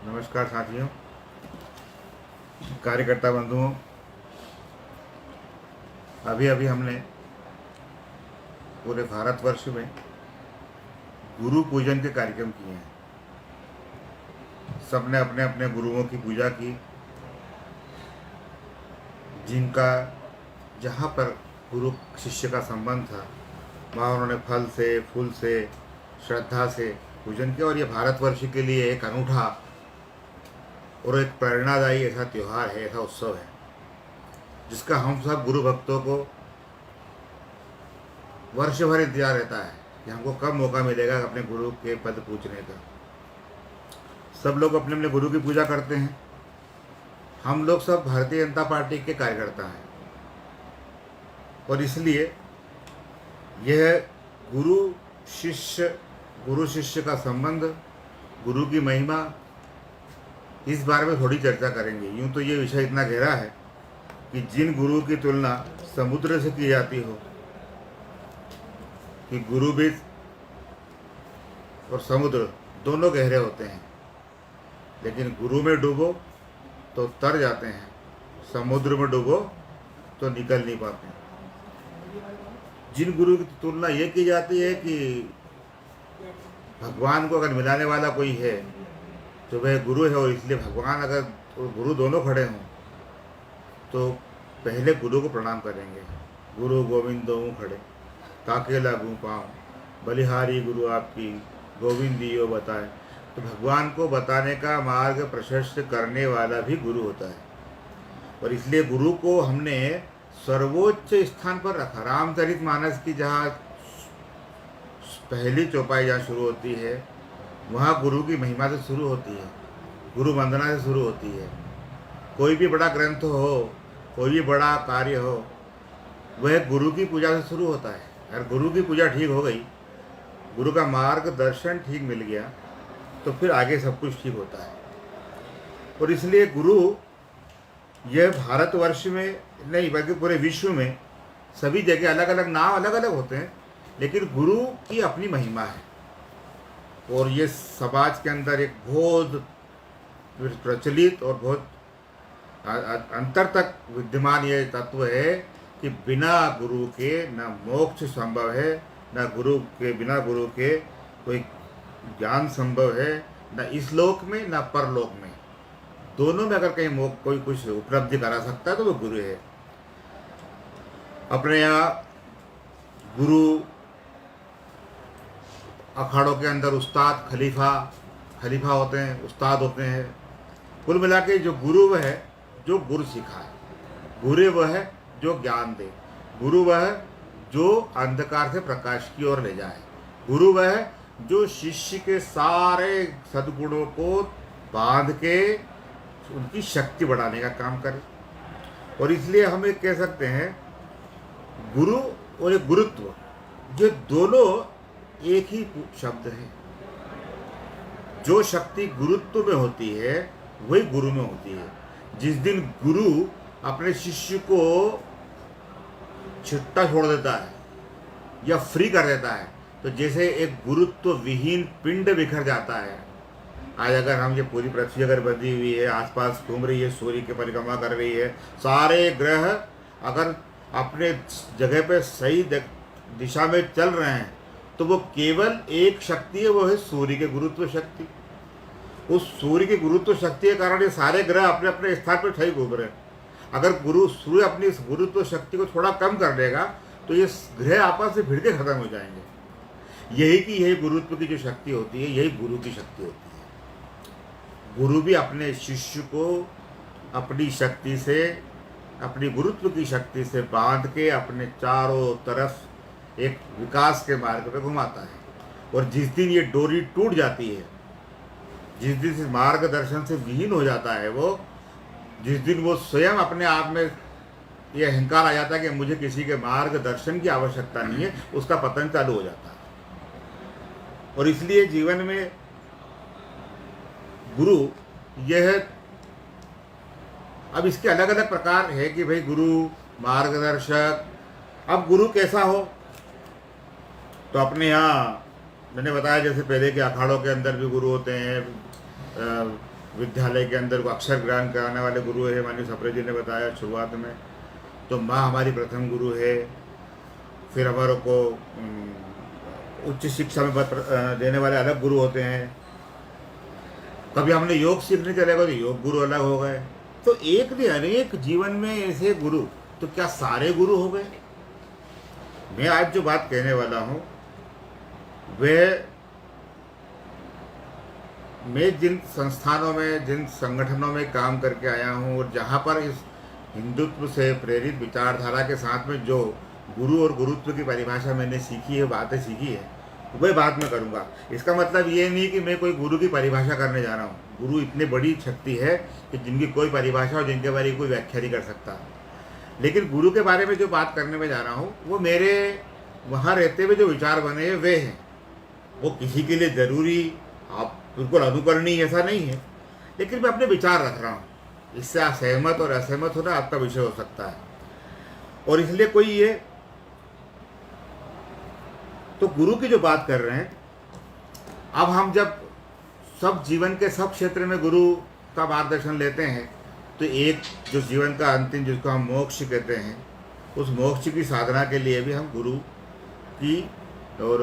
नमस्कार साथियों, कार्यकर्ता बंधुओं। अभी अभी हमने पूरे भारतवर्ष में गुरु पूजन के कार्यक्रम किए हैं। सबने अपने अपने गुरुओं की पूजा की, जिनका जहाँ पर गुरु शिष्य का संबंध था वहाँ उन्होंने फल से, फूल से, श्रद्धा से पूजन किया। और ये भारतवर्ष के लिए एक अनूठा और एक प्रेरणादायी ऐसा त्यौहार है, ऐसा उत्सव है, जिसका हम सब गुरु भक्तों को वर्ष भर इंतजार रहता है कि हमको कब मौका मिलेगा अपने गुरु के पद पूजने का। सब लोग अपने अपने गुरु की पूजा करते हैं। हम लोग सब भारतीय जनता पार्टी के कार्यकर्ता हैं और इसलिए यह गुरु शिष्य का संबंध, गुरु की महिमा, इस बारे में थोड़ी चर्चा करेंगे। यूँ तो ये विषय इतना गहरा है कि जिन गुरु की तुलना समुद्र से की जाती हो, कि गुरु भी और समुद्र दोनों गहरे होते हैं, लेकिन गुरु में डूबो तो तर जाते हैं, समुद्र में डूबो तो निकल नहीं पाते। जिन गुरु की तुलना ये की जाती है कि भगवान को अगर मिलाने वाला कोई है तो वह गुरु है, और इसलिए भगवान अगर और गुरु दोनों खड़े हों तो पहले गुरु को प्रणाम करेंगे। गुरु गोविंद दोनों खड़े, ताके लागू पाऊँ, बलिहारी गुरु आपकी, गोविंद दियो बताए। तो भगवान को बताने का मार्ग प्रशस्त करने वाला भी गुरु होता है, और इसलिए गुरु को हमने सर्वोच्च स्थान पर रखा। रामचरितमानस की जहाँ पहली चौपाई जहाँ शुरू होती है, वहाँ गुरु की महिमा से शुरू होती है, गुरु वंदना से शुरू होती है। कोई भी बड़ा ग्रंथ हो, कोई भी बड़ा कार्य हो, वह गुरु की पूजा से शुरू होता है। अगर गुरु की पूजा ठीक हो गई, गुरु का मार्गदर्शन ठीक मिल गया, तो फिर आगे सब कुछ ठीक होता है। और इसलिए गुरु यह भारतवर्ष में नहीं बल्कि पूरे विश्व में सभी जगह अलग अलग नाम अलग अलग होते हैं, लेकिन गुरु की अपनी महिमा है। और ये समाज के अंदर एक बहुत प्रचलित और बहुत अंतर तक विद्यमान ये तत्व है कि बिना गुरु के न मोक्ष संभव है, न गुरु के बिना गुरु के कोई ज्ञान संभव है, न इस लोक में न परलोक में। दोनों में अगर कहीं कोई कुछ उपलब्धि करा सकता है तो वो गुरु है। अपने यहाँ गुरु अखाड़ों के अंदर उस्ताद, खलीफा होते हैं, उस्ताद होते हैं। कुल मिला के जो गुरु वह है जो गुरु सिखाए, गुरु वह है जो ज्ञान दे, गुरु वह है जो अंधकार से प्रकाश की ओर ले जाए, गुरु वह है जो शिष्य के सारे सद्गुणों को बांध के उनकी शक्ति बढ़ाने का काम करे। और इसलिए हम एक कह सकते हैं गुरु और एक गुरुत्व, ये दोनों एक ही शब्द है। जो शक्ति गुरुत्व में होती है वही गुरु में होती है। जिस दिन गुरु अपने शिष्य को छिट्टा छोड़ देता है या फ्री कर देता है, तो जैसे एक गुरुत्व विहीन पिंड बिखर जाता है। आज अगर हम ये पूरी पृथ्वी अगर बंधी हुई है, आसपास घूम रही है, सूर्य की परिक्रमा कर रही है, सारे ग्रह अगर अपने जगह पे सही दिशा में चल रहे हैं, तो वो केवल एक शक्ति है, वो है सूर्य के गुरुत्व शक्ति। उस सूर्य की गुरुत्व शक्ति के कारण ये सारे ग्रह अपने अपने स्थान पर सही घूम रहे हैं। अगर सूर्य अपनी इस गुरुत्व शक्ति को थोड़ा कम कर देगा तो ये ग्रह आपस में भिड़ के खत्म हो जाएंगे। यही गुरुत्व की जो शक्ति होती है, यही गुरु की शक्ति होती है। गुरु भी अपने शिष्य को अपनी शक्ति से, अपनी गुरुत्व की शक्ति से बांध के अपने चारों तरफ एक विकास के मार्ग पे घुमाता है। और जिस दिन ये डोरी टूट जाती है, जिस दिन इस मार्गदर्शन से विहीन हो जाता है वो, जिस दिन वो स्वयं अपने आप में ये अहंकार आ जाता है कि मुझे किसी के मार्गदर्शन की आवश्यकता नहीं है, उसका पतन चालू हो जाता है। और इसलिए जीवन में गुरु यह, अब इसके अलग अलग प्रकार है कि भाई गुरु, मार्गदर्शक। अब गुरु कैसा हो, तो अपने यहाँ मैंने बताया जैसे पहले के अखाड़ों के अंदर भी गुरु होते हैं, विद्यालय के अंदर को अक्षर ज्ञान कराने वाले गुरु है, माननीय सप्रे जी ने बताया शुरुआत में। तो माँ हमारी प्रथम गुरु है। फिर हमारे को उच्च शिक्षा में देने वाले अलग गुरु होते हैं। कभी हमने योग सीखने चले गए तो योग गुरु अलग हो गए। तो एक नहीं अनेक जीवन में ऐसे गुरु, तो क्या सारे गुरु हो गए? मैं आज जो बात कहने वाला हूँ वह मैं जिन संस्थानों में, जिन संगठनों में काम करके आया हूँ और जहाँ पर इस हिंदुत्व से प्रेरित विचारधारा के साथ में जो गुरु और गुरुत्व की परिभाषा मैंने सीखी है, बातें सीखी है, वह बात मैं करूँगा। इसका मतलब ये नहीं कि मैं कोई गुरु की परिभाषा करने जा रहा हूँ। गुरु इतनी बड़ी शक्ति है कि जिनकी कोई परिभाषा और जिनके बारे में कोई व्याख्या नहीं कर सकता। लेकिन गुरु के बारे में जो बात करने में जा रहा हूँ वो मेरे वहाँ रहते हुए जो विचार बने हैं वे हैं। वो किसी के लिए ज़रूरी, आप बिल्कुल अनुकरणीय ऐसा नहीं है, लेकिन मैं अपने विचार रख रहा हूँ। इससे आप सहमत और असहमत होना आपका विषय हो सकता है। और इसलिए कोई ये तो गुरु की जो बात कर रहे हैं, अब हम जब सब जीवन के सब क्षेत्र में गुरु का मार्गदर्शन लेते हैं तो एक जो जीवन का अंतिम, जिसको हम मोक्ष कहते हैं, उस मोक्ष की साधना के लिए भी हम गुरु की और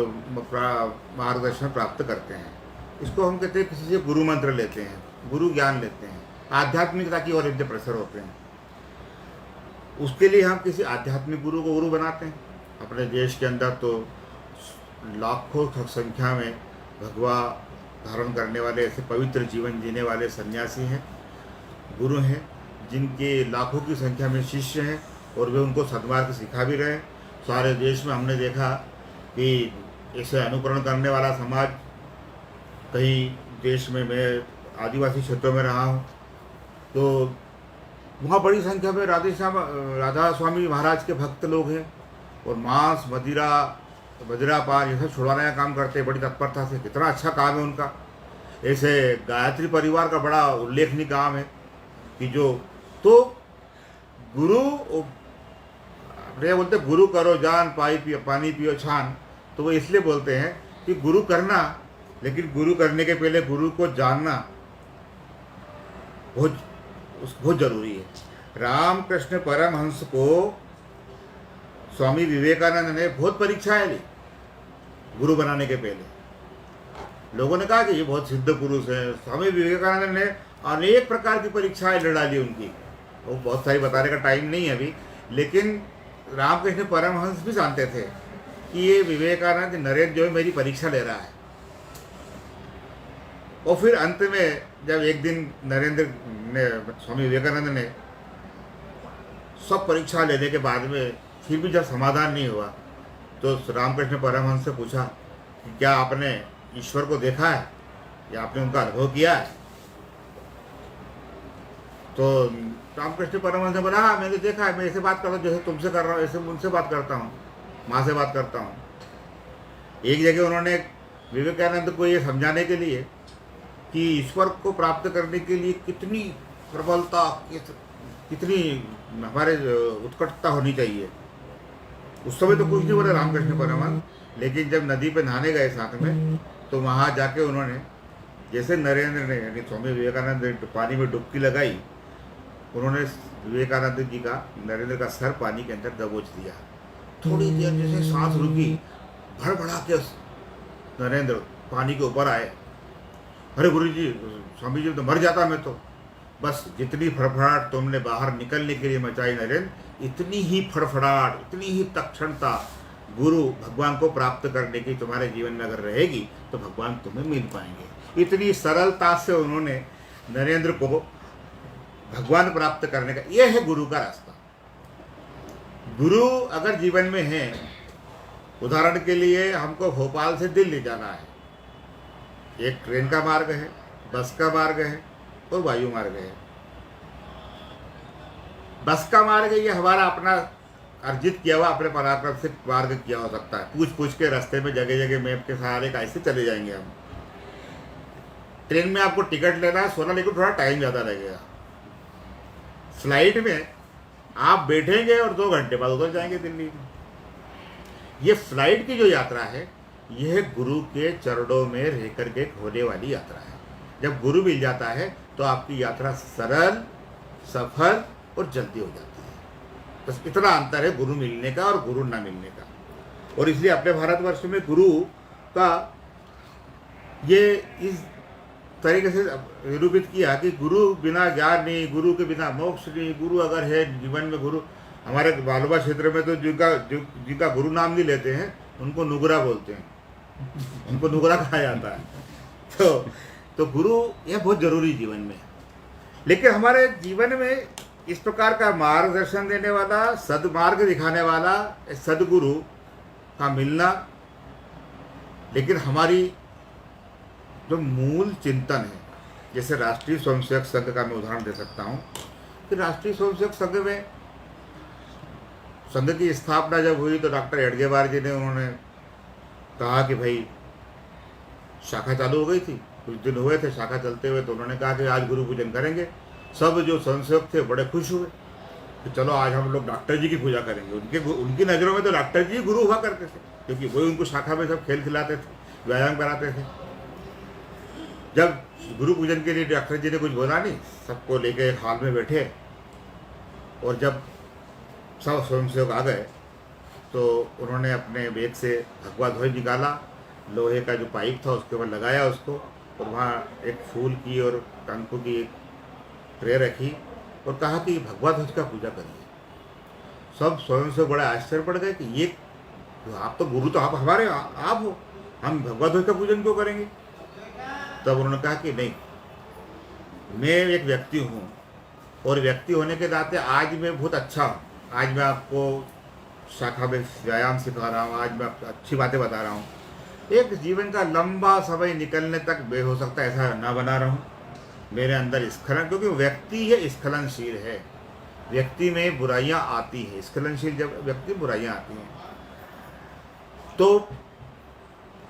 मार्गदर्शन प्राप्त करते हैं। इसको हम कहते हैं किसी से गुरु मंत्र लेते हैं, गुरु ज्ञान लेते हैं, आध्यात्मिकता की ओर अग्रसर होते हैं। उसके लिए हम किसी आध्यात्मिक गुरु को गुरु बनाते हैं। अपने देश के अंदर तो लाखों संख्या में भगवा धारण करने वाले ऐसे पवित्र जीवन जीने वाले सन्यासी हैं, गुरु हैं, जिनके लाखों की संख्या में शिष्य हैं और वे उनको सद्मार्ग सिखा भी रहे हैं। सारे देश में हमने देखा कि इसे अनुकरण करने वाला समाज, कई देश में, मैं आदिवासी क्षेत्रों में रहा हूँ, तो वहाँ बड़ी संख्या में राधा स्वामी महाराज के भक्त लोग हैं और मांस, मदिरा, वज्रापान ये सब छुड़वाने का काम करते हैं बड़ी तत्परता से। कितना अच्छा काम है उनका। ऐसे गायत्री परिवार का बड़ा उल्लेखनीय काम है कि जो तो गुरु, अपने बोलते गुरु करो जान, पानी पियो छान। तो वो इसलिए बोलते हैं कि गुरु करना, लेकिन गुरु करने के पहले गुरु को जानना बहुत जरूरी है। रामकृष्ण परमहंस को स्वामी विवेकानंद ने बहुत परीक्षाएं ली गुरु बनाने के पहले। लोगों ने कहा कि ये बहुत सिद्ध पुरुष है। स्वामी विवेकानंद ने अनेक प्रकार की परीक्षाएं लड़ा ली उनकी, वो बहुत सारी बताने का टाइम नहीं है अभी। लेकिन रामकृष्ण परमहंस भी जानते थे कि ये विवेकानंद नरेंद्र जो है मेरी परीक्षा ले रहा है। और फिर अंत में जब एक दिन नरेंद्र ने, स्वामी विवेकानंद ने सब परीक्षा लेने के बाद में फिर भी जब समाधान नहीं हुआ तो रामकृष्ण परमहंस से पूछा कि क्या आपने ईश्वर को देखा है या आपने उनका अनुभव किया है? तो रामकृष्ण परमहंस ने बोला, हाँ मैंने देखा है, मैं ऐसे बात करता हूँ जैसे तुमसे कर रहा हूँ, ऐसे उनसे बात करता हूँ, माँ से बात करता हूँ। एक जगह उन्होंने विवेकानंद को ये समझाने के लिए कि ईश्वर को प्राप्त करने के लिए कितनी प्रबलता, कितनी हमारे उत्कटता होनी चाहिए, उस समय तो कुछ नहीं बोले रामकृष्ण परमहंस। लेकिन जब नदी पे नहाने गए साथ में, तो वहाँ जाके उन्होंने, जैसे नरेंद्र ने यानी स्वामी विवेकानंद ने पानी में डुबकी लगाई, उन्होंने विवेकानंद जी का, नरेंद्र का सर पानी के अंदर दबोच दिया। थोड़ी देर जैसे सांस रुकी, भड़बड़ा के नरेंद्र पानी के ऊपर आए। अरे गुरु जी, स्वामी जी तो मर जाता मैं तो। बस जितनी फड़फड़ाहट तुमने बाहर निकलने के लिए मचाई नरेंद्र, इतनी ही फड़फड़ाहट, इतनी ही तत्क्षणता गुरु भगवान को प्राप्त करने की तुम्हारे जीवन में अगर रहेगी तो भगवान तुम्हें मिल पाएंगे। इतनी सरलता से उन्होंने नरेंद्र को भगवान प्राप्त करने का, यह है गुरु का रास्ता। गुरु अगर जीवन में है, उदाहरण के लिए हमको भोपाल से दिल्ली जाना है, एक ट्रेन का मार्ग है, बस का मार्ग है और वायु मार्ग है। बस का मार्ग ये हमारा अपना अर्जित किया हुआ, अपने पराक्रम से मार्ग किया हो सकता है। पूछ पूछ के रास्ते में जगह जगह मैप के सहारे कैसे चले जाएंगे हम। ट्रेन में आपको टिकट लेना है 16, लेकिन थोड़ा टाइम ज़्यादा लगेगा। फ्लाइट में आप बैठेंगे और 2 घंटे बाद उतर जाएंगे दिल्ली में। ये फ्लाइट की जो यात्रा है, यह गुरु के चरणों में रह करके होने वाली यात्रा है। जब गुरु मिल जाता है तो आपकी यात्रा सरल, सफल और जल्दी हो जाती है। बस इतना अंतर है गुरु मिलने का और गुरु ना मिलने का। और इसलिए अपने भारतवर्ष में गुरु का ये इस तरीके से निरूपित किया कि गुरु बिना ज्ञान नहीं, गुरु के बिना मोक्ष नहीं। गुरु अगर है जीवन में, गुरु हमारे बालुवा क्षेत्र में तो जिनका गुरु नाम नहीं लेते हैं उनको नुगरा बोलते हैं, उनको नुगरा कहा जाता है। तो गुरु यह बहुत जरूरी जीवन में। लेकिन हमारे जीवन में इस प्रकार का मार्गदर्शन देने वाला, सदमार्ग दिखाने वाला सदगुरु का मिलना, लेकिन हमारी जो मूल चिंतन है, जैसे राष्ट्रीय स्वयंसेवक संघ का मैं उदाहरण दे सकता हूँ कि राष्ट्रीय स्वयंसेवक संघ में संघ की स्थापना जब हुई तो डॉक्टर एडगेवार जी ने उन्होंने कहा कि भाई शाखा चालू हो गई थी, कुछ दिन हुए थे शाखा चलते हुए, तो उन्होंने कहा कि आज गुरु पूजन करेंगे। सब जो स्वयंसेवक थे बड़े खुश हुए कि चलो आज हम लोग डॉक्टर जी की पूजा करेंगे। उनकी नज़रों में तो डॉक्टर जी गुरु हुआ करते थे, क्योंकि वही उनको शाखा में सब खेल खिलाते थे, व्यायाम कराते थे। जब गुरु पूजन के लिए डॉक्टर जी ने कुछ बोला नहीं, सबको लेके एक हॉल में बैठे, और जब सब स्वयंसेवक आ गए तो उन्होंने अपने बैग से भगवा ध्वज निकाला, लोहे का जो पाइप था उसके ऊपर लगाया उसको, और वहाँ एक फूल की और कंकु की एक ट्रे रखी और कहा कि भगवा ध्वज का पूजा करिए। सब स्वयंसेवक बड़े आश्चर्य पड़ गए कि ये आप तो गुरु, तो आप हमारे आप हो, हम भगवा ध्वज का पूजन क्यों करेंगे। तब उन्होंने कहा कि नहीं, मैं एक व्यक्ति हूँ और व्यक्ति होने के नाते आज मैं बहुत अच्छा हूँ, आज मैं आपको शाखा में व्यायाम सिखा रहा हूँ, आज मैं आपको अच्छी बातें बता रहा हूँ। एक जीवन का लंबा समय निकलने तक बे हो सकता है ऐसा ना बना रहूँ, मेरे अंदर स्खलन, क्योंकि व्यक्ति है स्खलनशील है, व्यक्ति में बुराइयाँ आती हैं, स्खलनशील जब व्यक्ति बुराइयाँ आती हैं। तो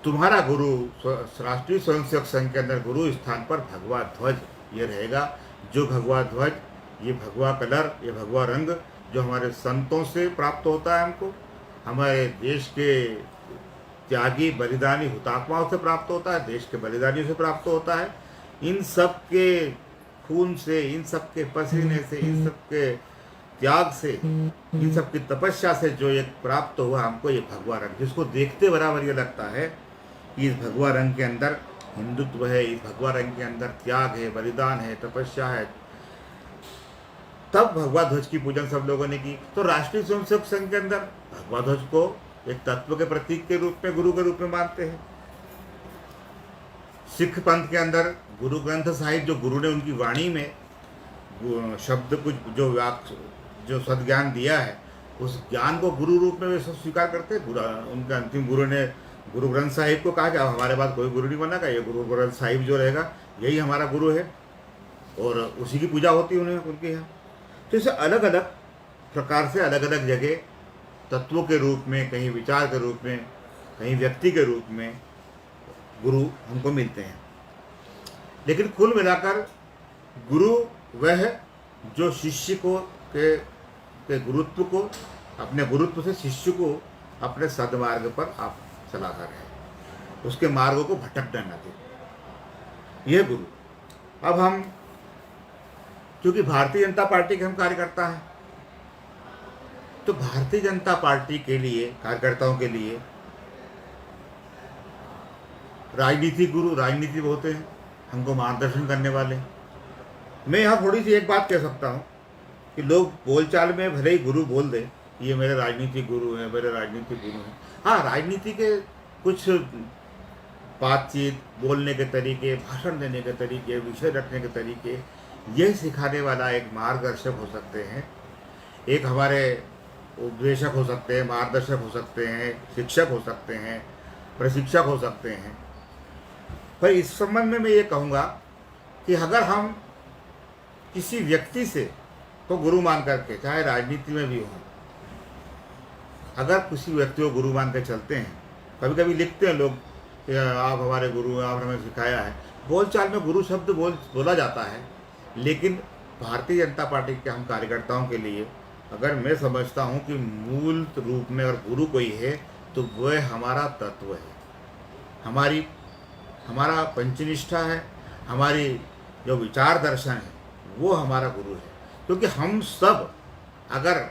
तुम्हारा गुरु राष्ट्रीय स्वयंसेवक संघ के अंदर गुरु स्थान पर भगवा ध्वज ये रहेगा। जो भगवा ध्वज, ये भगवा कलर, ये भगवा रंग जो हमारे संतों से प्राप्त होता है, हमको हमारे देश के त्यागी बलिदानी हुतात्माओं से प्राप्त होता है, देश के बलिदानियों से प्राप्त होता है। इन सब के खून से, इन सब के पसीने से, इन सब के त्याग से, इन सब की तपस्या से जो एक प्राप्त हुआ हमको ये भगवा रंग, जिसको देखते बराबर ये लगता है कि इस भगवा रंग के अंदर हिंदुत्व है, इस भगवा रंग के अंदर त्याग है, बलिदान है, तपस्या है। तब भगवा ध्वज की पूजन सब लोगों ने की। तो राष्ट्रीय स्वयंसेवक संघ के अंदर भगवा ध्वज को एक तत्व के प्रतीक के रूप में, गुरु के रूप में मानते हैं। सिख पंथ के अंदर गुरु ग्रंथ साहिब, जो गुरु ने उनकी वाणी में शब्द कुछ जो सद्ज्ञान दिया है, उस ज्ञान को गुरु रूप में वे सब स्वीकार करते हैं। उनके अंतिम गुरु ने गुरु ग्रंथ साहिब को कहा कि अब हमारे पास कोई गुरु नहीं बना का, ये गुरु ग्रंथ साहिब जो रहेगा यही हमारा गुरु है, और उसी की पूजा होती है उनके यहाँ। तो इसे अलग अलग प्रकार से अलग अलग जगह तत्वों के रूप में, कहीं विचार के रूप में, कहीं व्यक्ति के रूप में गुरु हमको मिलते हैं। लेकिन कुल मिलाकर गुरु वह है जो शिष्य को के गुरुत्व को, अपने गुरुत्व से शिष्य को अपने सद्मार्ग पर आप चलाता रहे, उसके मार्गों को भटकने न दे, यह गुरु। अब हम, क्योंकि भारतीय जनता पार्टी के हम कार्यकर्ता हैं, तो भारतीय जनता पार्टी के लिए, कार्यकर्ताओं के लिए राजनीतिक गुरु, राजनीति होते हैं हमको मार्गदर्शन करने वाले। मैं यहाँ थोड़ी सी एक बात कह सकता हूँ कि लोग बोलचाल में भले ही गुरु बोल दे, ये मेरे राजनीतिक गुरु हैं, मेरे राजनीतिक गुरु हैं। हाँ, राजनीति के कुछ बातचीत, बोलने के तरीके, भाषण देने के तरीके, विषय रखने के तरीके, यह सिखाने वाला एक मार्गदर्शक हो सकते हैं, एक हमारे उपदेशक हो सकते हैं, मार्गदर्शक हो सकते हैं, शिक्षक हो सकते हैं, प्रशिक्षक हो सकते हैं। पर इस संबंध में मैं ये कहूँगा कि अगर हम किसी व्यक्ति से को गुरु मान करके, चाहे राजनीति में भी हो, अगर किसी व्यक्ति को गुरु मान कर चलते हैं, कभी कभी लिखते हैं लोग कि आप हमारे गुरु हैं, आप हमें सिखाया है, बोलचाल में गुरु शब्द बोला जाता है। लेकिन भारतीय जनता पार्टी के हम कार्यकर्ताओं के लिए अगर मैं समझता हूँ कि मूल रूप में अगर गुरु कोई है तो वह हमारा तत्व है, हमारा पंचनिष्ठा है, हमारी जो विचार दर्शन है वो हमारा गुरु है। क्योंकि हम सब अगर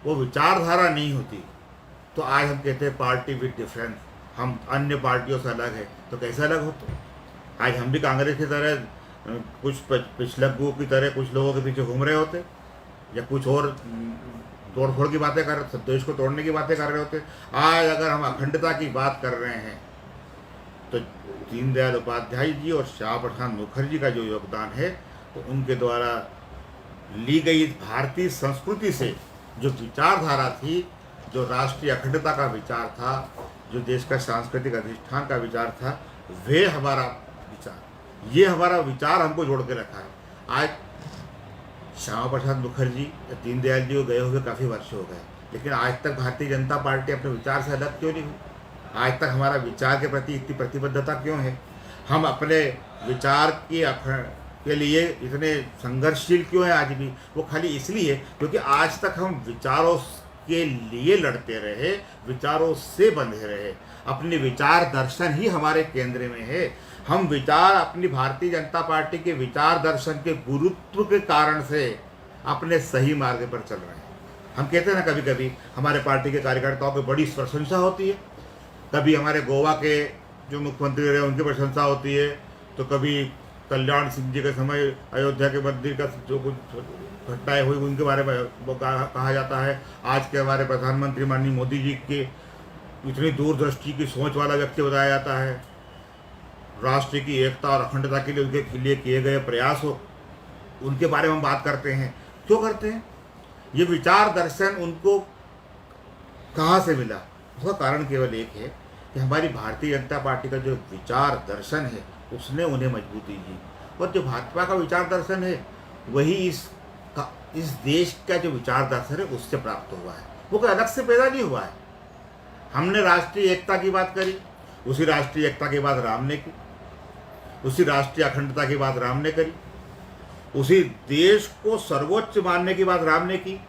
वो विचारधारा नहीं होती तो आज हम कहते हैं पार्टी विद डिफरेंस, हम अन्य पार्टियों से अलग है। तो कैसे अलग होते? आज हम भी कांग्रेस की तरह कुछ पिछलग्गुओं की तरह कुछ लोगों के पीछे घूम रहे होते, या कुछ और तोड़ फोड़ की बातें कर रहे, देश को तोड़ने की बातें कर रहे होते। आज अगर हम अखंडता की बात कर रहे हैं तो दीनदयाल उपाध्याय जी और श्यामा प्रसाद मुखर्जी का जो योगदान है, तो उनके द्वारा ली गई भारतीय संस्कृति से जो विचारधारा थी, जो राष्ट्रीय अखंडता का विचार था, जो देश का सांस्कृतिक अधिष्ठान का विचार था, वे हमारा विचार, ये हमारा विचार हमको जोड़ के रखा है। आज श्यामा प्रसाद मुखर्जी या दीनदयाल जी को गए हुए काफ़ी वर्ष हो गए, लेकिन आज तक भारतीय जनता पार्टी अपने विचार से अलग क्यों नहीं हुई? आज तक हमारा विचार के प्रति इतनी प्रतिबद्धता क्यों है? हम अपने विचार के लिए इतने संघर्षशील क्यों हैं आज भी? वो खाली इसलिए क्योंकि आज तक हम विचारों के लिए लड़ते रहे, विचारों से बंधे रहे। अपने विचार दर्शन ही हमारे केंद्र में है। हम विचार अपनी भारतीय जनता पार्टी के विचार दर्शन के गुरुत्व के कारण से अपने सही मार्ग पर चल रहे हैं। हम कहते हैं ना, कभी कभी हमारे पार्टी के कार्यकर्ताओं की बड़ी प्रशंसा होती है, कभी हमारे गोवा के जो मुख्यमंत्री रहे उनकी प्रशंसा होती है, तो कभी कल्याण सिंह जी के समय अयोध्या के मंदिर का जो कुछ घटनाएं हुई उनके बारे में वो कहा जाता है। आज के हमारे प्रधानमंत्री माननीय मोदी जी के इतनी दूरदृष्टि की सोच वाला व्यक्ति बताया जाता है। राष्ट्र की एकता और अखंडता के लिए उनके लिए किए गए प्रयास हो, उनके बारे में हम बात करते हैं। क्यों करते हैं? ये विचार दर्शन उनको कहाँ से मिला? उसका कारण केवल एक है कि हमारी भारतीय जनता पार्टी का जो विचार दर्शन है उसने उन्हें मजबूती दी, और जो भाजपा का विचार दर्शन है वही इस देश का जो विचार दर्शन है उससे प्राप्त हुआ है। वो कोई अलग से पैदा नहीं हुआ है। हमने राष्ट्रीय एकता की बात करी, उसी राष्ट्रीय एकता की बात राम ने की, उसी राष्ट्रीय अखंडता की बात राम ने करी, उसी देश को सर्वोच्च मानने की बात राम ने की।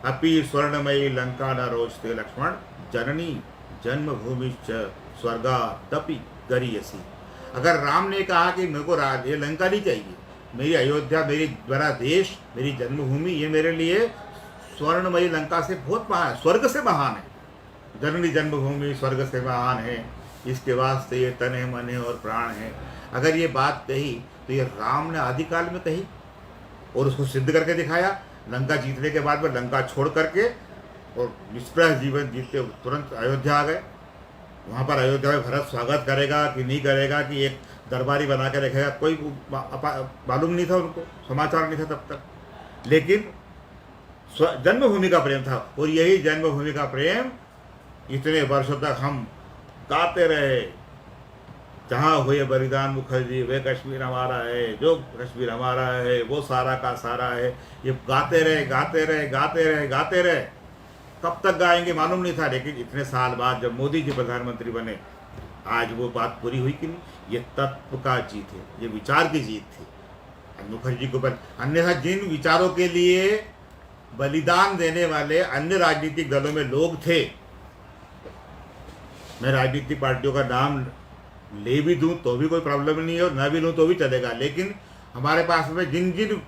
अपि स्वर्णमयी लंका न रोचते लक्ष्मण, जननी जन्मभूमि च स्वर्गादपि गरीयसी। अगर राम ने कहा कि मेरे को ये लंका नहीं चाहिए, मेरी अयोध्या, मेरी मेरा देश, मेरी जन्मभूमि, ये मेरे लिए स्वर्णमयी लंका से बहुत महान, स्वर्ग से महान है। जननी जन्मभूमि स्वर्ग से महान है, इसके वास्ते ये तन है, मन है और प्राण है। अगर ये बात कही तो ये राम ने आदिकाल में कही और उसको सिद्ध करके दिखाया। लंका जीतने के बाद में लंका छोड़ करके और निष्प्रह जीवन जीतते तुरंत अयोध्या आ गए। वहाँ पर अयोध्या में भरत स्वागत करेगा कि नहीं करेगा, कि एक दरबारी बना के रखेगा, कोई मालूम नहीं था उनको, समाचार नहीं था तब तक। लेकिन जन्मभूमि का प्रेम था, और यही जन्मभूमि का प्रेम इतने वर्षों तक हम गाते रहे। जहाँ हुए बलिदान मुखर्जी, वे कश्मीर हमारा है, जो कश्मीर हमारा है वो सारा का सारा है। ये गाते रहे गाते रहे गाते रहे गाते रहे, कब तक गाएंगे मालूम नहीं था। लेकिन इतने साल बाद जब मोदी जी प्रधानमंत्री बने, आज वो बात पूरी हुई कि नहीं? ये तत्व का जीत है, ये विचार की जीत थी मुखर्जी को। अन्यथा जिन विचारों के लिए बलिदान देने वाले अन्य राजनीतिक दलों में लोग थे, मैं राजनीतिक पार्टियों का नाम ले भी दूं तो भी कोई प्रॉब्लम नहीं है, और न भी लूँ तो भी चलेगा, लेकिन हमारे पास में जिन जिन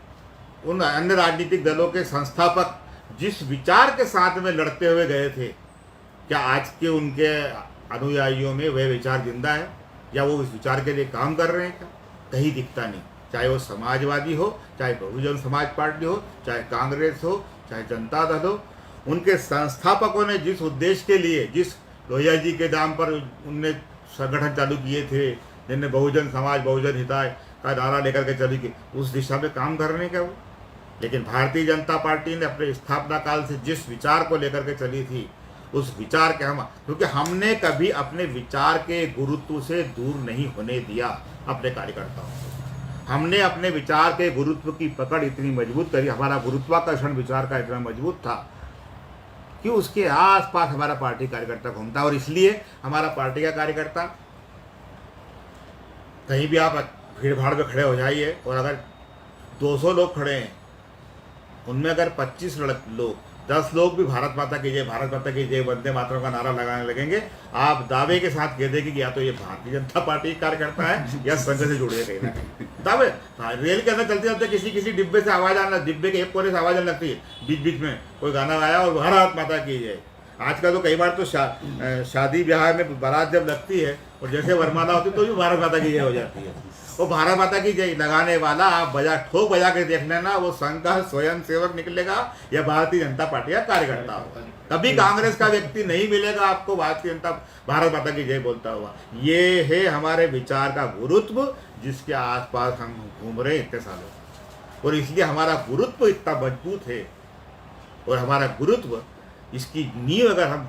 उन अन्य राजनीतिक दलों के संस्थापक जिस विचार के साथ में लड़ते हुए गए थे, क्या आज के उनके अनुयायियों में वह विचार जिंदा है, या वो इस विचार के लिए काम कर रहे हैं? क्या कहीं दिखता नहीं। चाहे वो समाजवादी हो, चाहे बहुजन समाज पार्टी हो, चाहे कांग्रेस हो, चाहे जनता दल हो, उनके संस्थापकों ने जिस उद्देश्य के लिए, जिस लोहिया जी के नाम पर उनने संगठन चालू किए थे, जिनने बहुजन समाज बहुजन हिताय का नारा लेकर के चली की, उस दिशा में काम कर रहे हैं क्या वो? लेकिन भारतीय जनता पार्टी ने अपने स्थापना काल से जिस विचार को लेकर के चली थी, उस विचार के हम, क्योंकि हमने कभी अपने विचार के गुरुत्व से दूर नहीं होने दिया अपने कार्यकर्ताओं को। हमने अपने विचार के गुरुत्व की पकड़ इतनी मजबूत करी, हमारा गुरुत्वाकर्षण विचार का इतना मजबूत था कि उसके आसपास हमारा पार्टी कार्यकर्ता घूमता। और इसलिए हमारा पार्टी का कार्यकर्ता, कहीं भी आप भीड़ भाड़ में खड़े हो जाइए, और अगर 200 लोग खड़े हैं, उनमें अगर 25 लोग 10 लोग भी भारत माता की जय, भारत माता की जय, वंदे मातरम का नारा लगाने लगेंगे, आप दावे के साथ कह देंगे कि या तो ये भारतीय जनता पार्टी का कार्यकर्ता है या संघ से जुड़े कहीं ना कहीं। दावे रेल के अंदर चलते चलते किसी किसी डिब्बे से आवाज़ आना, डिब्बे के एक कोने से आवाज़ आने लगती है, बीच बीच में कोई गाना गाया और भारत माता की जय। आजकल तो कई बार तो शादी ब्याह में बारात जब लगती है और जैसे वरमाला होती है तो भी भारत माता की जय हो जाती है। वो भारत माता की जय लगाने वाला आप ठोक बजा के देख लेना, वो संघ का स्वयं सेवक निकलेगा या भारतीय जनता पार्टी का कार्यकर्ता होगा। कभी कांग्रेस का व्यक्ति नहीं मिलेगा आपको भारत माता की जय बोलता हुआ। ये है हमारे विचार का गुरुत्व, जिसके आसपास हम घूम रहे हैं इतने सालों, और इसलिए हमारा गुरुत्व इतना मजबूत है। और हमारा गुरुत्व, इसकी नींव अगर हम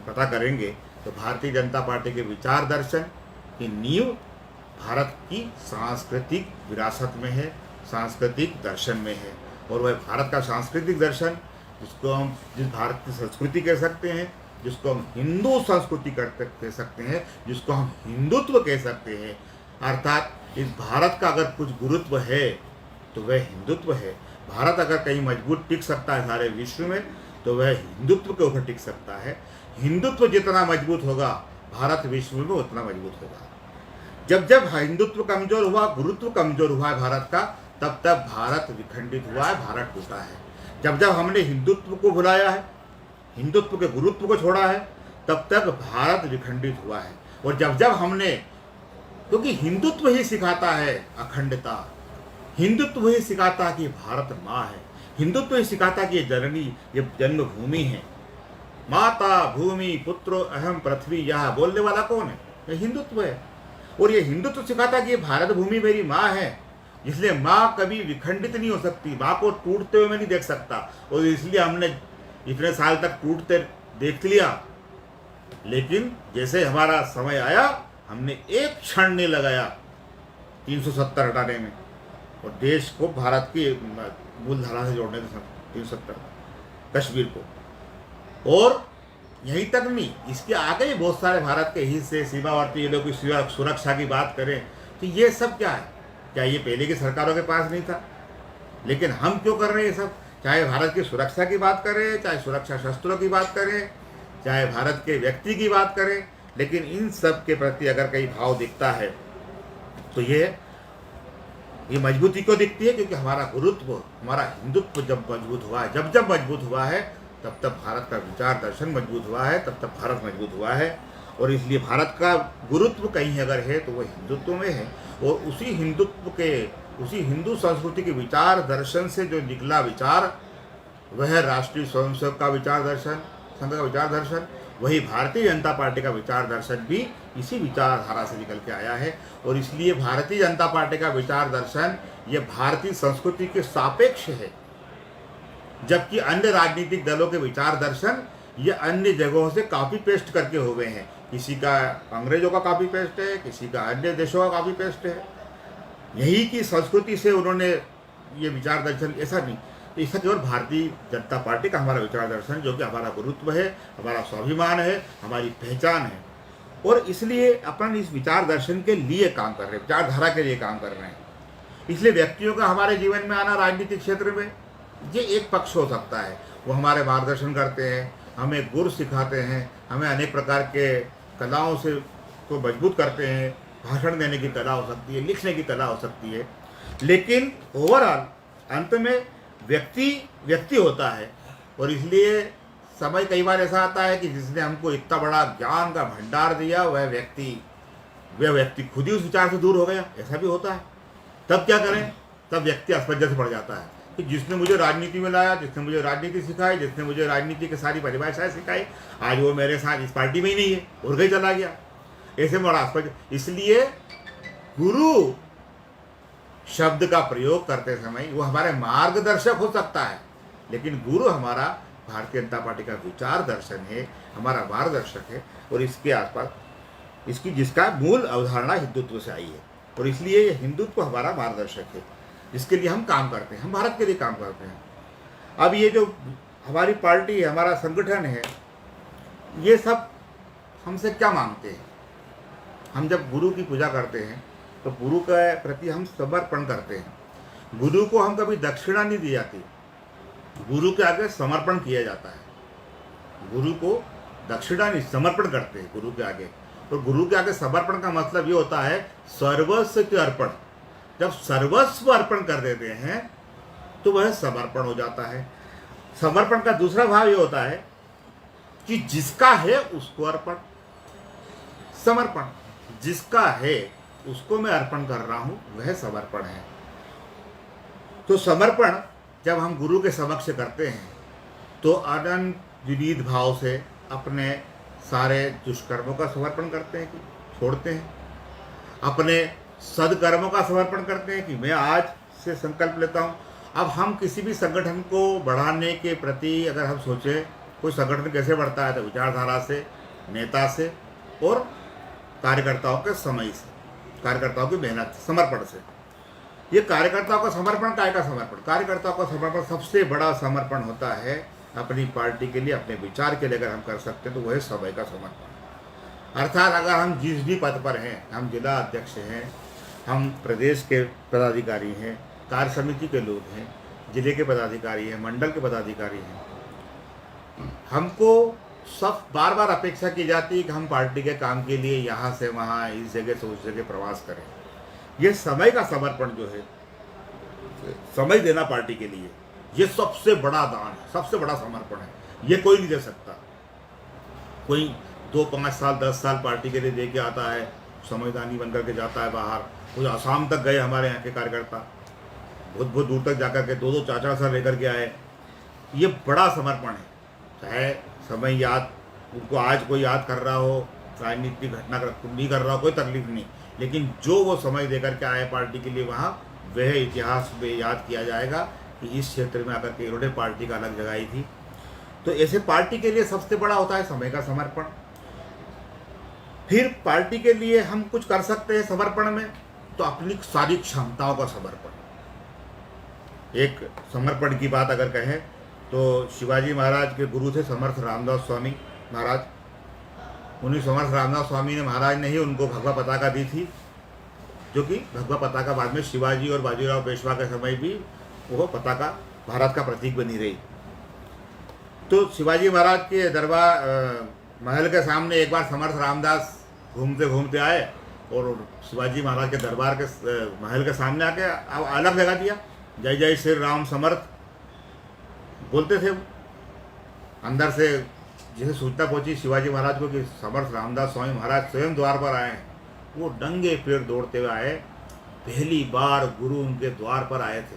पता करेंगे तो भारतीय जनता पार्टी के विचार दर्शन की नींव भारत की सांस्कृतिक विरासत में है, सांस्कृतिक दर्शन में है। और वह भारत का सांस्कृतिक दर्शन, जिसको हम जिस भारत की संस्कृति कह सकते हैं, जिसको हम हिंदू संस्कृति कह सकते हैं, जिसको हम हिंदुत्व कह सकते हैं, अर्थात इस भारत का अगर कुछ गुरुत्व है तो वह हिंदुत्व है। भारत अगर कहीं मजबूत टिक सकता है सारे विश्व में तो वह हिंदुत्व के ऊपर टिक सकता है। हिंदुत्व जितना मजबूत होगा भारत विश्व में उतना मजबूत होगा। जब जब हिंदुत्व कमजोर हुआ, गुरुत्व कमजोर हुआ है भारत का, तब तब भारत विखंडित हुआ है, भारत टूटा है। जब जब हमने हिंदुत्व को भुलाया है, हिंदुत्व के गुरुत्व को छोड़ा है, तब तक भारत विखंडित हुआ है। और जब जब हमने, क्योंकि हिंदुत्व ही सिखाता है अखंडता, हिंदुत्व ही सिखाता है कि भारत माँ है, हिंदुत्व ही सिखाता है कि ये जननी, ये जन्मभूमि है। माता भूमि पुत्रो अहम पृथ्वी, यह बोलने वाला कौन है? ये हिंदुत्व है। और ये हिंदुत्व सिखाता है कि ये भारत भूमि मेरी माँ है, इसलिए माँ कभी विखंडित नहीं हो सकती, माँ को टूटते हुए मैं नहीं देख सकता। और इसलिए हमने इतने साल तक टूटते देख लिया, लेकिन जैसे हमारा समय आया हमने एक क्षण नहीं लगाया 370 हटाने में और देश को भारत की मूल धारा से जोड़ने के 370 कश्मीर को। और यहीं तक नहीं, इसके आगे भी बहुत सारे भारत के हिस्से, सीमावर्ती ये लोग की सुरक्षा की बात करें तो ये सब क्या है? क्या ये पहले की सरकारों के पास नहीं था? लेकिन हम क्यों कर रहे हैं ये सब? चाहे भारत की सुरक्षा की बात करें, चाहे सुरक्षा शस्त्रों की बात करें, चाहे भारत के व्यक्ति की बात करें, लेकिन इन सब के प्रति अगर कहीं भाव दिखता है तो ये मजबूती क्यों दिखती है? क्योंकि हमारा गुरुत्व, हमारा हिंदुत्व जब मजबूत हुआ है, जब जब मजबूत हुआ है, तब तब भारत का विचार दर्शन मजबूत हुआ है, तब तब भारत मजबूत हुआ है। और इसलिए भारत का गुरुत्व कहीं अगर है तो वह हिंदुत्व में है। और उसी हिंदुत्व के, उसी हिंदू संस्कृति के विचार दर्शन से जो निकला विचार, वह राष्ट्रीय स्वयंसेवक का विचार दर्शन, संघ का विचार दर्शन, वही भारतीय जनता पार्टी का विचार दर्शन भी इसी विचारधारा से निकल के आया है। और इसलिए भारतीय जनता पार्टी का विचार दर्शन ये भारतीय संस्कृति के सापेक्ष है, जबकि अन्य राजनीतिक दलों के विचार दर्शन ये अन्य जगहों से कॉपी पेस्ट करके हुए हैं। किसी का अंग्रेजों का कॉपी पेस्ट है, किसी का अन्य देशों का कॉपी पेस्ट है। यही की संस्कृति से उन्होंने ये विचार दर्शन, ऐसा नहीं। तो इसका केवल भारतीय जनता पार्टी का हमारा विचार दर्शन, जो कि हमारा गुरुत्व है, हमारा स्वाभिमान है, हमारी पहचान है। और इसलिए अपन इस विचार दर्शन के लिए काम कर रहे हैं, विचारधारा के लिए काम कर रहे हैं। इसलिए व्यक्तियों का हमारे जीवन में आना राजनीतिक क्षेत्र में ये एक पक्ष हो सकता है। वो हमारे मार्गदर्शन करते हैं, हमें गुर सिखाते हैं, हमें अनेक प्रकार के कलाओं से को मजबूत करते हैं। भाषण देने की कला हो सकती है, लिखने की कला हो सकती है, लेकिन ओवरऑल अंत में व्यक्ति होता है। और इसलिए समय कई बार ऐसा आता है कि जिसने हमको इतना बड़ा ज्ञान का भंडार दिया वह व्यक्ति खुद ही उस विचार से दूर हो गया, ऐसा भी होता है। तब क्या करें? तब व्यक्ति असमंजस पड़ जाता है कि जिसने मुझे राजनीति में लाया, जिसने मुझे राजनीति सिखाई, जिसने मुझे राजनीति की सारी परिभाषाएं सिखाई, आज वो मेरे साथ इस पार्टी में ही नहीं है, उड़ गई, चला गया। ऐसे बड़ा असमंजस। इसलिए गुरु शब्द का प्रयोग करते समय वो हमारे मार्गदर्शक हो सकता है, लेकिन गुरु हमारा भारतीय जनता पार्टी का विचार दर्शन है, हमारा मार्गदर्शक है। और इसके आसपास इसकी जिसका मूल अवधारणा हिंदुत्व से आई है, और इसलिए ये हिंदुत्व हमारा मार्गदर्शक है, जिसके लिए हम काम करते हैं, हम भारत के लिए काम करते हैं। अब ये जो हमारी पार्टी है, हमारा संगठन है, ये सब हमसे क्या मांगते हैं? हम जब गुरु की पूजा करते हैं तो गुरु के प्रति हम समर्पण करते हैं। गुरु को हम कभी दक्षिणा नहीं दी जाती, गुरु के आगे समर्पण किया जाता है। गुरु को दक्षिणा नहीं, समर्पण करते हैं गुरु के आगे। तो गुरु के आगे समर्पण का मतलब ये होता है सर्वस्व के अर्पण। जब सर्वस्व अर्पण कर देते हैं तो वह समर्पण हो जाता है। समर्पण का दूसरा भाव ये होता है कि जिसका है उसको अर्पण। समर्पण जिसका है उसको मैं अर्पण कर रहा हूं, वह समर्पण है। तो समर्पण जब हम गुरु के समक्ष करते हैं तो अनंत विनीत भाव से अपने सारे दुष्कर्मों का समर्पण करते हैं कि छोड़ते हैं, अपने सदकर्मों का समर्पण करते हैं कि मैं आज से संकल्प लेता हूं। अब हम किसी भी संगठन को बढ़ाने के प्रति अगर हम सोचें, कोई संगठन कैसे बढ़ता है, तो विचारधारा से, नेता से और कार्यकर्ताओं के समय से, कार्यकर्ताओं की मेहनत से, समर्पण से। ये कार्यकर्ताओं का समर्पण, काय का समर्पण? कार्यकर्ताओं का समर्पण सबसे बड़ा समर्पण होता है अपनी पार्टी के लिए, अपने विचार के लिए अगर हम कर सकते हैं तो वह समय का समर्पण। अर्थात अगर हम जिस भी पद पर हैं, हम जिला अध्यक्ष हैं, हम प्रदेश के पदाधिकारी हैं, कार्य समिति के लोग हैं, जिले के पदाधिकारी हैं, मंडल के पदाधिकारी हैं, हमको सब बार बार अपेक्षा की जाती है कि हम पार्टी के काम के लिए यहाँ से वहाँ, इस जगह से उस जगह प्रवास करें। ये समय का समर्पण जो है, समय देना पार्टी के लिए, ये सबसे बड़ा दान है, सबसे बड़ा समर्पण है। ये कोई नहीं दे सकता। कोई 2, 5 साल, 10 साल पार्टी के लिए दे के आता है, समझदानी बनकर के जाता है बाहर। कुछ आसाम तक गए हमारे यहाँ के कार्यकर्ता, बहुत बहुत दूर तक जाकर के 2-2, 4-4 साल लेकर के आए। ये बड़ा समर्पण है। चाहे समय याद, उनको आज कोई याद कर रहा हो, राजनीतिक घटना नहीं कर रहा हो, कोई तकलीफ नहीं, लेकिन जो वो समय देकर के आए पार्टी के लिए, वहाँ वह इतिहास में याद किया जाएगा कि इस क्षेत्र में आकर के इन्होंने पार्टी का अलग जगाई थी। तो ऐसे पार्टी के लिए सबसे बड़ा होता है समय का समर्पण। फिर पार्टी के लिए हम कुछ कर सकते हैं समर्पण में, तो अपनी सारी क्षमताओं का समर्पण। एक समर्पण की बात अगर कहें तो शिवाजी महाराज के गुरु थे समर्थ रामदास स्वामी महाराज। उन्हीं समर्थ रामदास स्वामी ने महाराज ने ही उनको भगवा पताका दी थी, जो कि भगवा पताका बाद में शिवाजी और बाजीराव पेशवा के समय भी वो पताका भारत का प्रतीक बनी रही। तो शिवाजी महाराज के दरबार महल के सामने एक बार समर्थ रामदास घूमते घूमते आए और शिवाजी महाराज के दरबार के महल के सामने आके अलग जगह दिया, जय जय श्री राम समर्थ बोलते थे। वो अंदर से जैसे सूचना पहुंची शिवाजी महाराज को कि समर्थ रामदास स्वामी महाराज स्वयं द्वार पर आए हैं, वो नंगे पैर दौड़ते हुए आए। पहली बार गुरु उनके द्वार पर आए थे,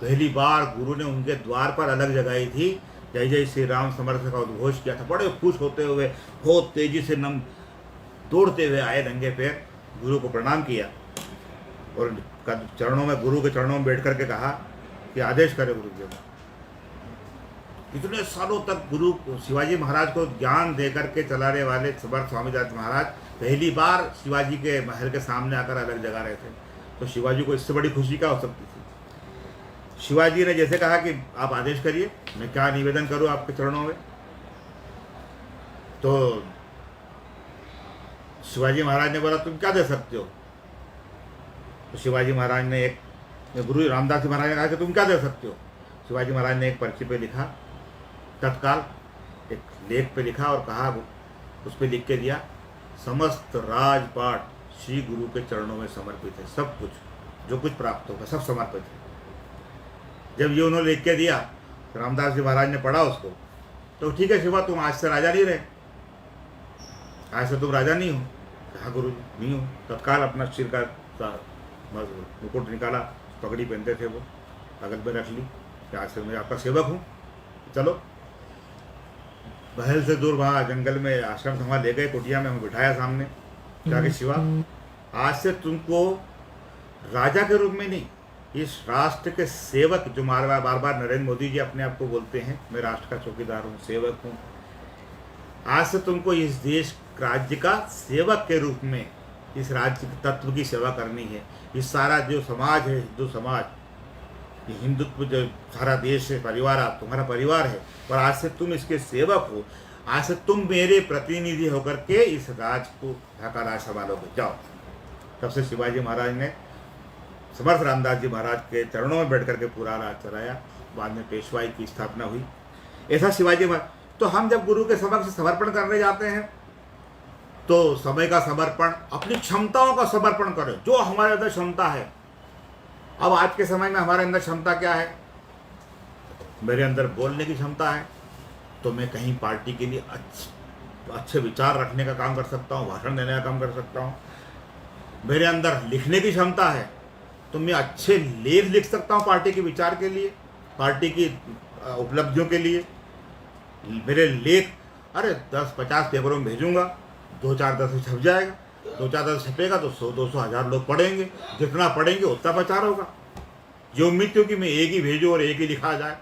पहली बार गुरु ने उनके द्वार पर अलग जगाई थी, जय जय श्री राम समर्थ का उद्घोष किया था। बड़े खुश होते हुए बहुत तेजी से दौड़ते हुए आए, नंगे पैर गुरु को प्रणाम किया और चरणों में, गुरु के चरणों में बैठ करके कहा कि आदेश करे गुरुदेव। इतने सालों तक गुरु शिवाजी महाराज को ज्ञान देकर के चलाने वाले समर्थ स्वामीदास महाराज पहली बार शिवाजी के महल के सामने आकर अलग जगा रहे थे। तो शिवाजी को इससे बड़ी खुशी क्या हो सकती थी। शिवाजी ने जैसे कहा कि आप आदेश करिए, मैं क्या निवेदन करूं आपके चरणों में। तो शिवाजी महाराज ने बोला तुम क्या दे सकते हो। तो शिवाजी महाराज ने एक, गुरु रामदास जी महाराज ने कहा कि तुम क्या दे सकते हो। शिवाजी महाराज ने एक पर्ची पे लिखा, तत्काल एक लेख पे लिखा और कहा, उस पर लिख के दिया, समस्त राजपाट श्री गुरु के चरणों में समर्पित है। सब कुछ जो कुछ प्राप्त होगा सब समर्पित है। जब ये उन्होंने लिख के दिया, रामदास जी महाराज ने पढ़ा उसको, तो ठीक है शिवा, तुम आज से राजा नहीं रहे, आज से तुम राजा नहीं हो। कहा गुरु नहीं हो। तत्काल अपना सिर का मुकुट निकाला, पगड़ी पहनते थे वो, कागज में रख ली कि आज से मैं आपका सेवक हूँ, चलो। महल से दूर वहाँ जंगल में आश्रम वहाँ ले गए, कुटिया में हमें बिठाया सामने, जाके शिवा आज से तुमको राजा के रूप में नहीं, इस राष्ट्र के सेवक, जो बार बार नरेंद्र मोदी जी अपने आप को बोलते हैं, मैं राष्ट्र का चौकीदार हूँ, सेवक हूँ, आज से तुमको इस देश राज्य का सेवक के रूप में इस राज्य के तत्व की सेवा करनी है। इस सारा जो समाज है, हिंदू समाज, ये हिंदुत्व जो सारा देश है, परिवार तुम्हारा परिवार है, और आज से तुम इसके सेवक हो। आज से तुम मेरे प्रतिनिधि होकर के इस राज को ढाका राज संभालोगे, जाओ। तब से शिवाजी महाराज ने समर्थ रामदास जी महाराज के चरणों में बैठ करके पूरा राज चलाया। बाद में पेशवाई की स्थापना हुई। ऐसा शिवाजी महाराज। तो हम जब गुरु के समक्ष समर्पण करने जाते हैं तो समय का समर्पण, अपनी क्षमताओं का समर्पण करें, जो हमारे अंदर क्षमता है। अब आज के समय में हमारे अंदर क्षमता क्या है? मेरे अंदर बोलने की क्षमता है, तो मैं कहीं पार्टी के लिए अच्छे विचार रखने का काम कर सकता हूँ, भाषण देने का काम कर सकता हूँ। मेरे अंदर लिखने की क्षमता है, तो मैं अच्छे लेख लिख सकता हूँ पार्टी के विचार के लिए, पार्टी की उपलब्धियों के लिए। मेरे लेख 10-50 पेपरों में भेजूंगा, 2-4-10 छप जाएगा, 2-4-10 छपेगा तो 100-200 हज़ार लोग पढ़ेंगे, जितना पढ़ेंगे उतना प्रचार होगा। ये उम्मीद थी कि मैं एक ही भेजूँ और एक ही लिखा जाए,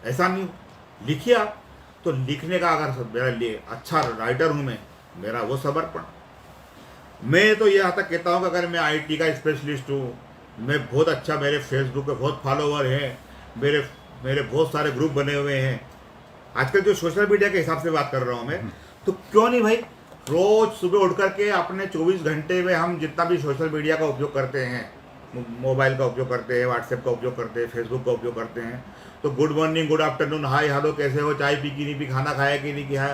ऐसा नहीं हो। लिखिए आप। तो लिखने का अगर मेरा लिए अच्छा राइटर हूँ मैं, मेरा वो समर्पण। मैं तो यहाँ तक कहता हूँ कि अगर मैं IT का स्पेशलिस्ट हूँ, मैं बहुत अच्छा, मेरे फेसबुक पे बहुत फॉलोवर हैं, मेरे बहुत सारे ग्रुप बने हुए हैं। आजकल जो सोशल मीडिया के हिसाब से बात कर रहा हूँ मैं, तो क्यों नहीं भाई, रोज़ सुबह उठ करके अपने 24 घंटे में हम जितना भी सोशल मीडिया का उपयोग करते हैं, मोबाइल का उपयोग करते हैं, व्हाट्सएप का उपयोग करते हैं, फेसबुक का उपयोग करते हैं, तो good morning, good afternoon, hi hello, कैसे हो, चाय पी की नहीं पी, खाना खाया कि नहीं खाया,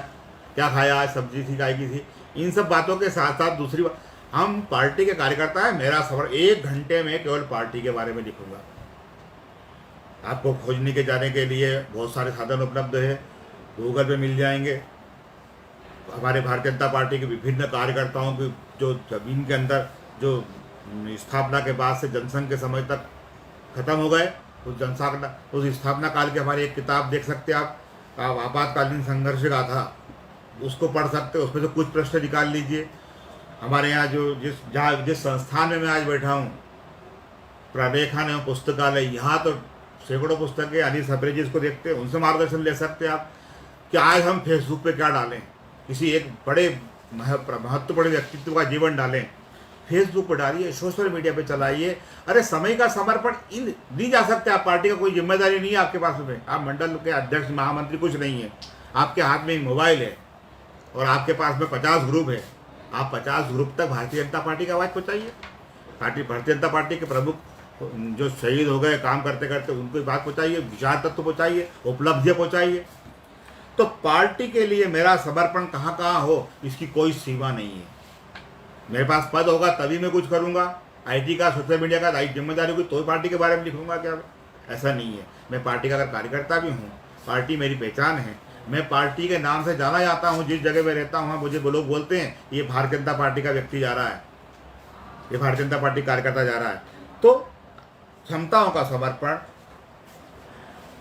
क्या खाया आज, सब्जी थी काय की थी, इन सब बातों के साथ साथ दूसरी बात, हम पार्टी के कार्यकर्ता हैं। मेरा सफर 1 घंटे में केवल पार्टी के बारे में लिखूंगा। आपको खोजने के जाने के लिए बहुत सारे साधन उपलब्ध है, गूगल पे मिल जाएंगे। हमारे भारतीय जनता पार्टी के विभिन्न कार्यकर्ताओं की जो जमीन के अंदर जो स्थापना के बाद से जनसंघ के समय तक खत्म हो गए, उस स्थापना काल की हमारी एक किताब देख सकते हैं आप, आपातकालीन संघर्ष गाथा, उसको पढ़ सकते हो। उसमें से कुछ प्रश्न निकाल लीजिए। हमारे यहाँ जो जिस संस्थान में मैं आज बैठा हूँ, प्रलेखन एवं पुस्तकालय, यहाँ तो सैकड़ों पुस्तकें, अनिल सबरे जी इसको देखते हैं, उनसे मार्गदर्शन ले सकते हैं आप कि आज हम फेसबुक पे क्या डालें, किसी एक बड़े महत्वपूर्ण व्यक्तित्व का जीवन डालें, फेसबुक पर डालिए, सोशल मीडिया पे चलाइए। अरे समय का समर्पण इन नहीं जा सकते आप, पार्टी का कोई जिम्मेदारी नहीं है आपके पास में, आप मंडल के अध्यक्ष महामंत्री कुछ नहीं है, आपके हाथ में एक मोबाइल है और आपके पास में 50 ग्रुप है। आप 50 ग्रुप तक भारतीय जनता पार्टी की आवाज़ पहुँचाइए। भारतीय जनता पार्टी के प्रमुख जो शहीद हो गए काम करते करते, उनको बात पहुँचाइए, विचार तत्व पहुँचाइए, उपलब्धियाँ पहुँचाइए। तो पार्टी के लिए मेरा समर्पण कहाँ कहाँ हो, इसकी कोई सीमा नहीं है। मेरे पास पद होगा तभी मैं कुछ करूँगा, IT का, सोशल मीडिया का जिम्मेदारी होगी तो पार्टी के बारे में लिखूंगा क्या? ऐसा नहीं है। मैं पार्टी का अगर कार्यकर्ता भी हूँ, पार्टी मेरी पहचान है, मैं पार्टी के नाम से जाना जाता हूँ। जिस जगह में रहता हूँ मुझे लोग बोलते हैं ये भारतीय जनता पार्टी का व्यक्ति जा रहा है, ये भारतीय जनता पार्टी कार्यकर्ता जा रहा है। तो क्षमताओं का समर्पण,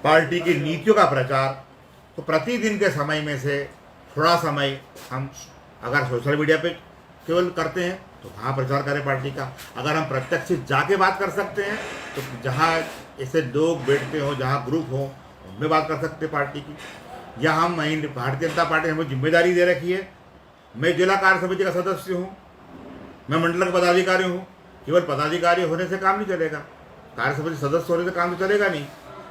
पार्टी की नीतियों का प्रचार, तो प्रतिदिन के समय में से थोड़ा समय हम अगर सोशल मीडिया पे केवल करते हैं तो वहाँ प्रचार करें पार्टी का। अगर हम प्रत्यक्ष जाके बात कर सकते हैं तो जहाँ ऐसे लोग बैठते हो, जहाँ ग्रुप हो, उनमें बात कर सकते हैं पार्टी की। या हम भारतीय जनता पार्टी हमें जिम्मेदारी दे रखी है, मैं जिला कार्य समिति का सदस्य हूँ, मैं मंडल का पदाधिकारी हूँ। केवल पदाधिकारी होने से काम नहीं चलेगा, कार्य समिति सदस्य होने से काम तो चलेगा नहीं।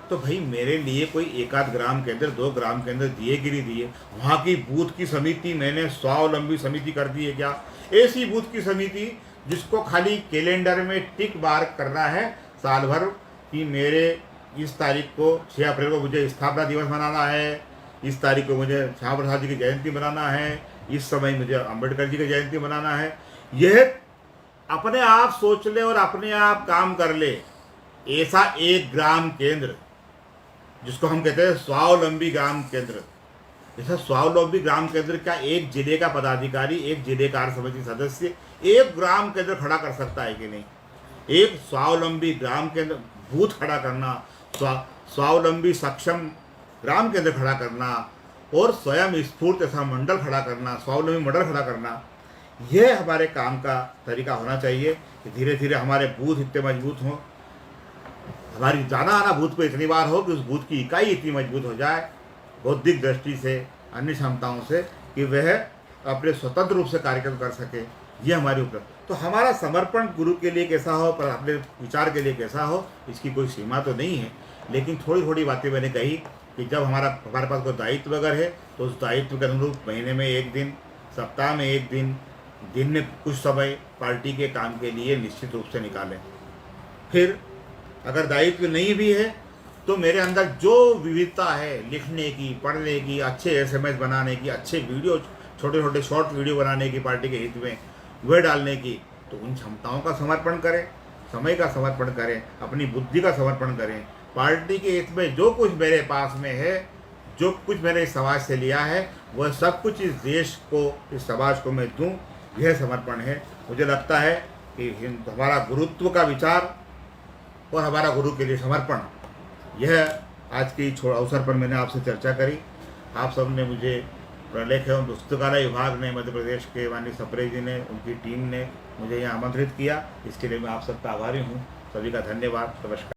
तो भाई मेरे लिए कोई 1-8 ग्राम केंद्र, 2 ग्राम केंद्र दिए कि नहीं दिए, वहाँ की बूथ की समिति मैंने स्वावलंबी समिति कर दी है क्या? ऐसी बूथ की समिति जिसको खाली कैलेंडर में टिक मार्क करना है साल भर कि मेरे इस तारीख को 6 अप्रैल को मुझे स्थापना दिवस मनाना है, इस तारीख को मुझे श्यामा प्रसाद जी की जयंती मनाना है, इस समय मुझे अम्बेडकर जी की जयंती मनाना है। यह अपने आप सोच ले और अपने आप काम कर ले। ऐसा 1 ग्राम केंद्र जिसको हम कहते हैं स्वावलंबी ग्राम केंद्र, ऐसा स्वावलंबी ग्राम केंद्र क्या एक जिले का पदाधिकारी, एक जिले कार्य समिति सदस्य 1 ग्राम केंद्र खड़ा कर सकता है कि नहीं? एक स्वावलंबी ग्राम केंद्र बूथ खड़ा करना, स्वावलंबी सक्षम ग्राम केंद्र खड़ा करना और स्वयं स्फूर्त ऐसा मंडल खड़ा करना, स्वावलंबी मंडल खड़ा करना, यह हमारे काम का तरीका होना चाहिए कि धीरे धीरे हमारे बूथ इतने मजबूत हों, हमारी जाना आना बूथ पे इतनी बार हो कि उस बूथ की इकाई इतनी मजबूत हो जाए बौद्धिक दृष्टि से, अन्य क्षमताओं से, कि वह अपने स्वतंत्र रूप से कार्यक्रम कर सके। ये हमारी उपलब्धि। तो हमारा समर्पण गुरु के लिए कैसा हो, पर अपने विचार के लिए कैसा हो, इसकी कोई सीमा तो नहीं है। लेकिन थोड़ी थोड़ी बातें मैंने कही कि जब हमारे पास कोई दायित्व अगर है तो उस दायित्व के अनुरूप महीने में 1 दिन, सप्ताह में 1 दिन, दिन में कुछ समय पार्टी के काम के लिए निश्चित रूप से निकालें। फिर अगर दायित्व नहीं भी है तो मेरे अंदर जो विविधता है लिखने की, पढ़ने की, अच्छे एसएमएस बनाने की, अच्छे वीडियो, छोटे छोटे शॉर्ट वीडियो बनाने की पार्टी के हित में, वह डालने की, तो उन क्षमताओं का समर्पण करें, समय का समर्पण करें, अपनी बुद्धि का समर्पण करें। पार्टी के हित में जो कुछ मेरे पास में है, जो कुछ मैंने इस समाज से लिया है, वह सब कुछ इस देश को, इस समाज को मैं दूं, यह समर्पण है। मुझे लगता है कि हमारा गुरुत्व का विचार और हमारा गुरु के लिए समर्पण, यह आज के अवसर पर मैंने आपसे चर्चा करी। आप सब ने मुझे प्रलेख एवं पुस्तकालय विभाग ने, मध्य प्रदेश के माननीय सप्रे जी ने, उनकी टीम ने मुझे यहाँ आमंत्रित किया। इसके लिए मैं आप सबका आभारी हूँ। सभी का धन्यवाद। नमस्कार।